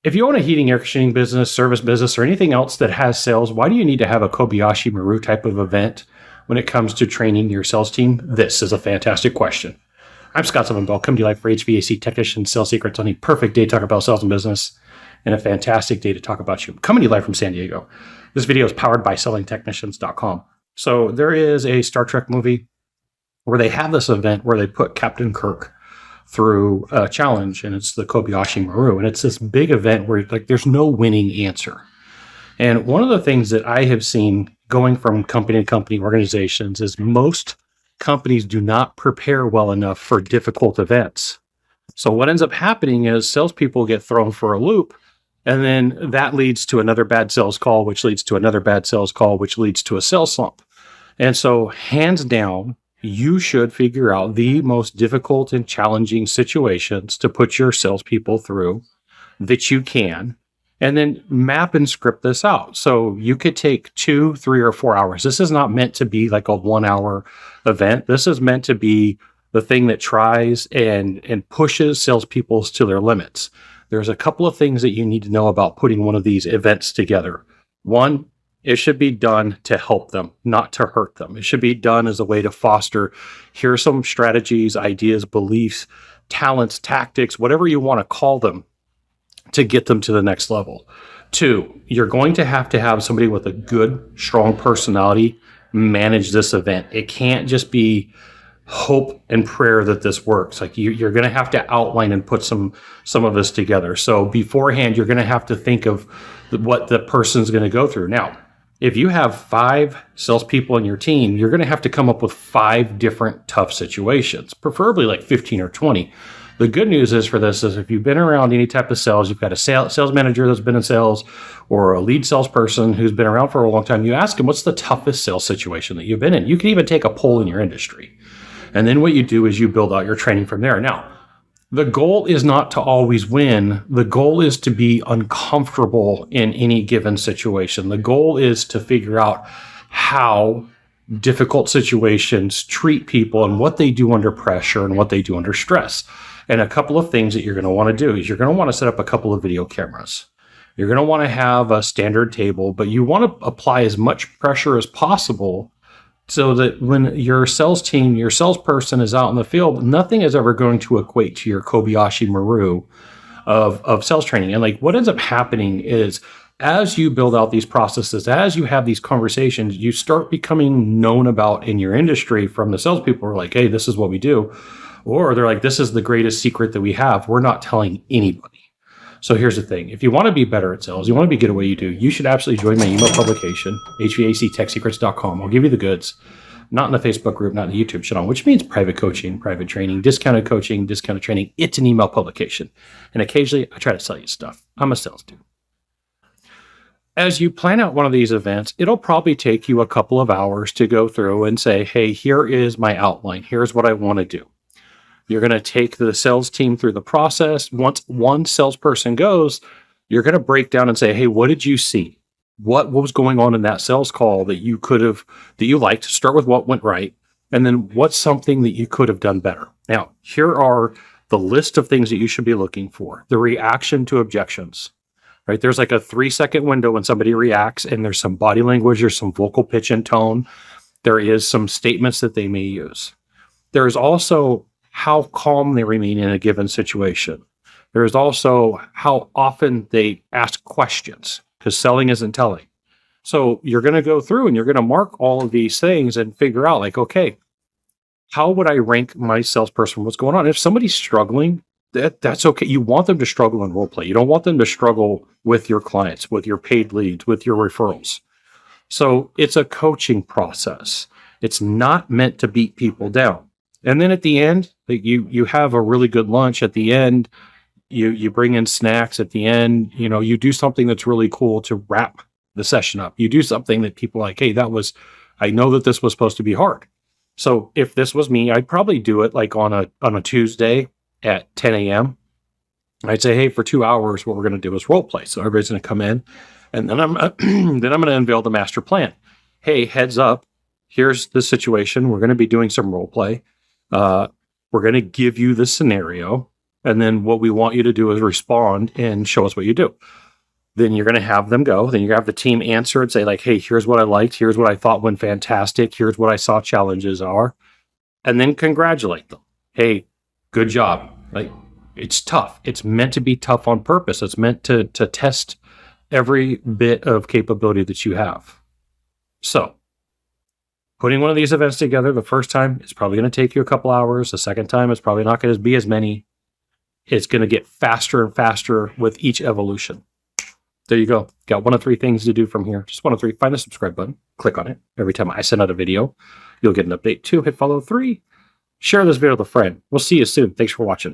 If you own a heating, air conditioning business, service business, or anything else that has sales, why do you need to have a Kobayashi Maru type of event when it comes to training your sales team? This is a fantastic question. I'm Scott Bell, coming to you live for HVAC technicians, sales secrets on a perfect day to talk about sales and business, and a fantastic day to talk about you. Coming to you live from San Diego. This video is powered by sellingtechnicians.com. So there is a Star Trek movie where they have this event where they put Captain Kirk through a challenge, and it's the Kobayashi Maru. And it's this big event where there's no winning answer. And one of the things that I have seen going from company to company organizations is most companies do not prepare well enough for difficult events. So what ends up happening is salespeople get thrown for a loop, and then that leads to another bad sales call, which leads to another bad sales call, which leads to a sales slump. And so hands down, you should figure out the most difficult and challenging situations to put your salespeople through that you can, and then map and script this out. So you could take 2, 3, or 4 hours. This is not meant to be like a 1-hour event. This is meant to be the thing that tries and pushes salespeople to their limits. There's a couple of things that you need to know about putting one of these events together. One, it should be done to help them, not to hurt them. It should be done as a way to foster, here are some strategies, ideas, beliefs, talents, tactics, whatever you want to call them, to get them to the next level. 2, you're going to have somebody with a good, strong personality manage this event. It can't just be hope and prayer that this works. Like you're going to have to outline and put some of this together. So beforehand, you're going to have to think of what the person's going to go through. Now, if you have 5 salespeople in your team, you're going to have to come up with 5 different tough situations, preferably like 15 or 20. The good news is for this is if you've been around any type of sales, you've got a sales manager that's been in sales or a lead salesperson who's been around for a long time, you ask them, what's the toughest sales situation that you've been in? You can even take a poll in your industry. And then what you do is you build out your training from there. Now, the goal is not to always win. The goal is to be uncomfortable in any given situation. The goal is to figure out how difficult situations treat people and what they do under pressure and what they do under stress. And a couple of things that you're going to want to do is you're going to want to set up a couple of video cameras. You're going to want to have a standard table, but you want to apply as much pressure as possible so that when your sales team, your salesperson is out in the field, nothing is ever going to equate to your Kobayashi Maru of sales training. And what ends up happening is as you build out these processes, as you have these conversations, you start becoming known about in your industry from the salespeople who are like, hey, this is what we do. Or they're like, this is the greatest secret that we have. We're not telling anybody. So here's the thing. If you want to be better at sales, you want to be good at what you do, you should absolutely join my email publication, HVACtechsecrets.com. I'll give you the goods, not in the Facebook group, not in the YouTube channel, which means private coaching, private training, discounted coaching, discounted training. It's an email publication. And occasionally I try to sell you stuff. I'm a sales dude. As you plan out one of these events, it'll probably take you a couple of hours to go through and say, hey, here is my outline. Here's what I want to do. You're going to take the sales team through the process. Once one salesperson goes, you're going to break down and say, hey, what did you see? What was going on in that sales call that you liked? Start with what went right. And then what's something that you could have done better? Now, here are the list of things that you should be looking for. The reaction to objections, right? There's like a 3-second window when somebody reacts, and there's some body language, there's some vocal pitch and tone. There is some statements that they may use. There is also how calm they remain in a given situation. There is also how often they ask questions, because selling isn't telling. So you're going to go through and you're going to mark all of these things and figure out okay, how would I rank my salesperson? What's going on? If somebody's struggling, that's okay. You want them to struggle in role play. You don't want them to struggle with your clients, with your paid leads, with your referrals. So it's a coaching process. It's not meant to beat people down. And then at the end, you have a really good lunch at the end. You bring in snacks at the end. You do something that's really cool to wrap the session up. You do something that people are like, hey, I know that this was supposed to be hard. So if this was me, I'd probably do it on a Tuesday at 10 a.m. I'd say, hey, for 2 hours, what we're going to do is role play. So everybody's going to come in, and then I'm going to unveil the master plan. Hey, heads up, here's the situation. We're going to be doing some role play. We're going to give you the scenario. And then what we want you to do is respond and show us what you do. Then you're going to have them go. Then you have the team answer and say like, hey, here's what I liked. Here's what I thought went fantastic. Here's what I saw challenges are. And then congratulate them. Hey, good job. Like, it's tough. It's meant to be tough on purpose. It's meant to test every bit of capability that you have. So putting one of these events together the first time is probably going to take you a couple hours. The second time is probably not going to be as many. It's going to get faster and faster with each evolution. There you go. Got one of three things to do from here. Just one of three. Find the subscribe button. Click on it. Every time I send out a video, you'll get an update. 2, hit follow. 3, share this video with a friend. We'll see you soon. Thanks for watching.